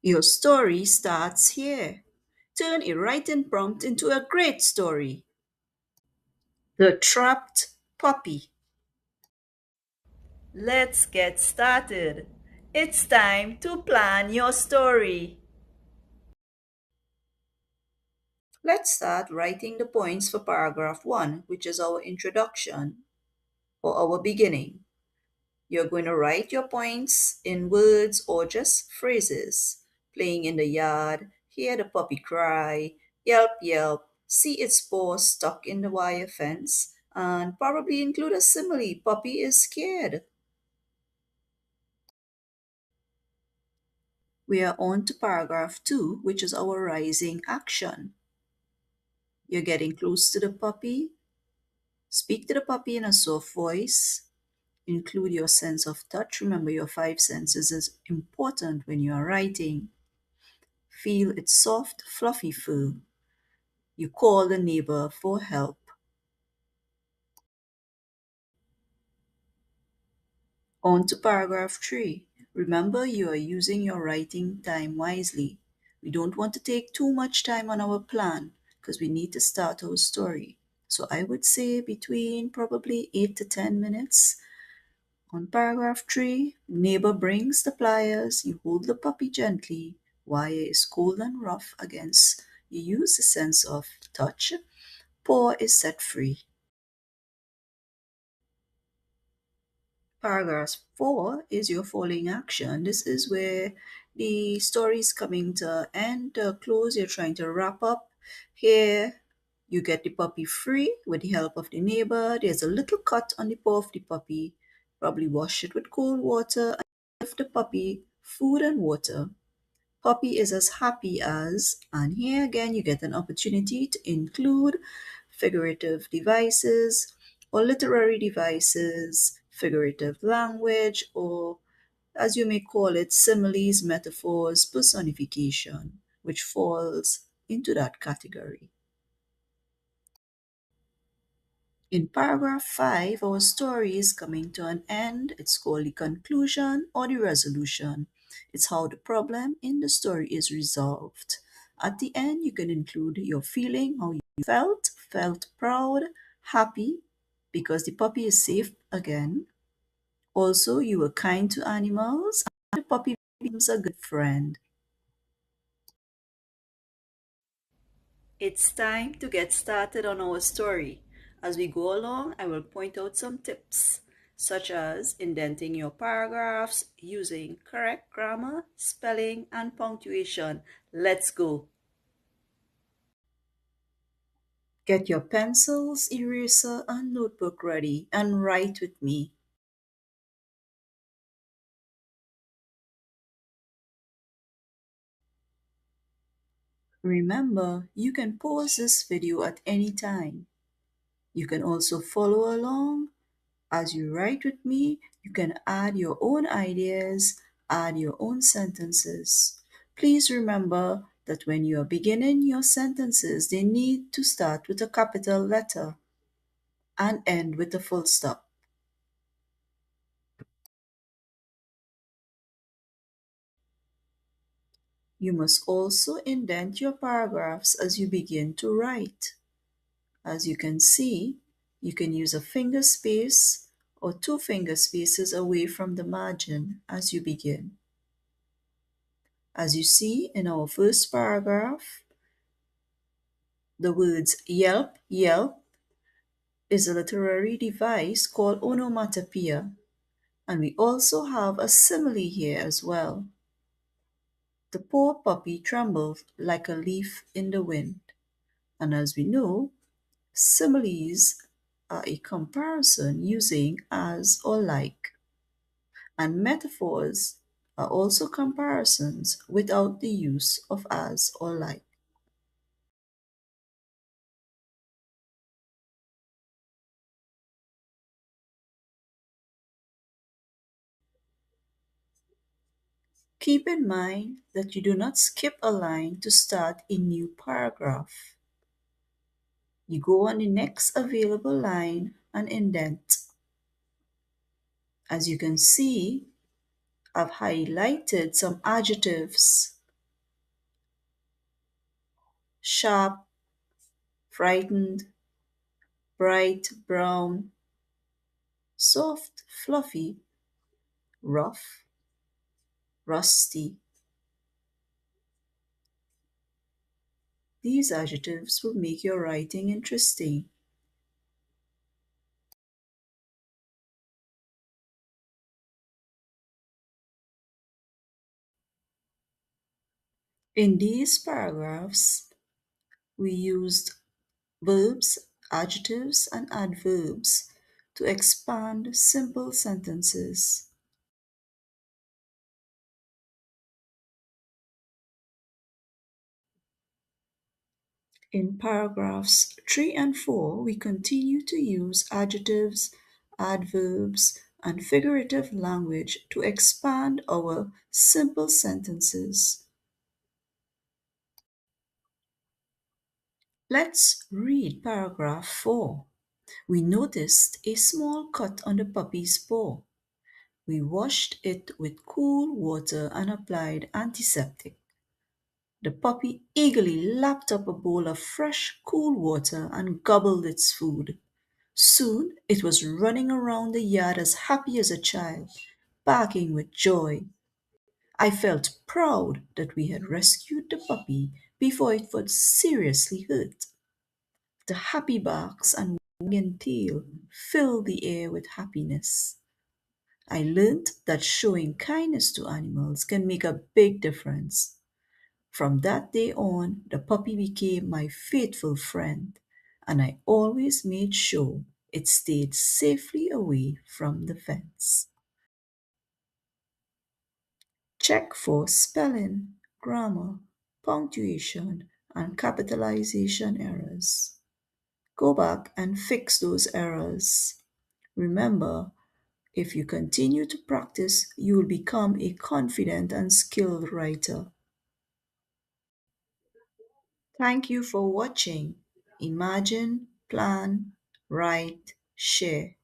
Your story starts here. Turn a writing prompt into a great story. The Trapped Puppy. Let's get started. It's time to plan your story. Let's start writing the points for paragraph 1, which is our introduction or our beginning. You're going to write your points in words or just phrases. Playing in the yard, hear the puppy cry, yelp, yelp, see its paw stuck in the wire fence, and probably include a simile, puppy is scared. We are on to paragraph 2, which is our rising action. You're getting close to the puppy. Speak to the puppy in a soft voice. Include your sense of touch. Remember, your five senses is important when you are writing. Feel its soft, fluffy fur. You call the neighbor for help. On to paragraph 3. Remember, you are using your writing time wisely. We don't want to take too much time on our plan because we need to start our story. So I would say between probably 8 to 10 minutes. On paragraph 3, neighbor brings the pliers. You hold the puppy gently. Wire is cold and rough against. You use the sense of touch. Paw is set free. Paragraph 4 is your falling action. This is where the story is coming to end, close. You're trying to wrap up. Here, you get the puppy free with the help of the neighbor. There's a little cut on the paw of the puppy. Probably wash it with cold water and give the puppy food and water. Puppy is as happy as, and here again you get an opportunity to include figurative devices or literary devices, figurative language, or as you may call it, similes, metaphors, personification, which falls into that category. In paragraph 5, our story is coming to an end. It's called the conclusion or the resolution. It's how the problem in the story is resolved. At the end, you can include your feeling, how you felt proud, happy because the puppy is safe again. Also, you were kind to animals, and the puppy becomes a good friend. It's time to get started on our story. As we go along, I will point out some tips, such as indenting your paragraphs, using correct grammar, spelling, and punctuation. Let's go. Get your pencils, eraser, and notebook ready and write with me. Remember, you can pause this video at any time. You can also follow along. As you write with me, you can add your own ideas, add your own sentences. Please remember that when you are beginning your sentences, they need to start with a capital letter and end with a full stop. You must also indent your paragraphs as you begin to write. As you can see, you can use a finger space or two finger spaces away from the margin as you begin. As you see in our first paragraph, the words yelp, yelp is a literary device called onomatopoeia, and we also have a simile here as well. The poor puppy trembled like a leaf in the wind, and as we know, similes are a comparison using as or like, and metaphors are also comparisons without the use of as or like. Keep in mind that you do not skip a line to start a new paragraph. You go on the next available line and indent. As you can see, I've highlighted some adjectives sharp, frightened, bright brown, soft, fluffy, rough, rusty. These adjectives will make your writing interesting. In these paragraphs, we used verbs, adjectives, and adverbs to expand simple sentences. In paragraphs 3 and 4, we continue to use adjectives, adverbs, and figurative language to expand our simple sentences. Let's read paragraph 4. We noticed a small cut on the puppy's paw. We washed it with cool water and applied antiseptic. The puppy eagerly lapped up a bowl of fresh, cool water and gobbled its food. Soon it was running around the yard as happy as a child, barking with joy. I felt proud that we had rescued the puppy before it was seriously hurt. The happy barks and wagging tail filled the air with happiness. I learned that showing kindness to animals can make a big difference. From that day on, the puppy became my faithful friend, and I always made sure it stayed safely away from the fence. Check for spelling, grammar, punctuation, and capitalization errors. Go back and fix those errors. Remember, if you continue to practice, you will become a confident and skilled writer. Thank you for watching. Imagine, plan, write, share.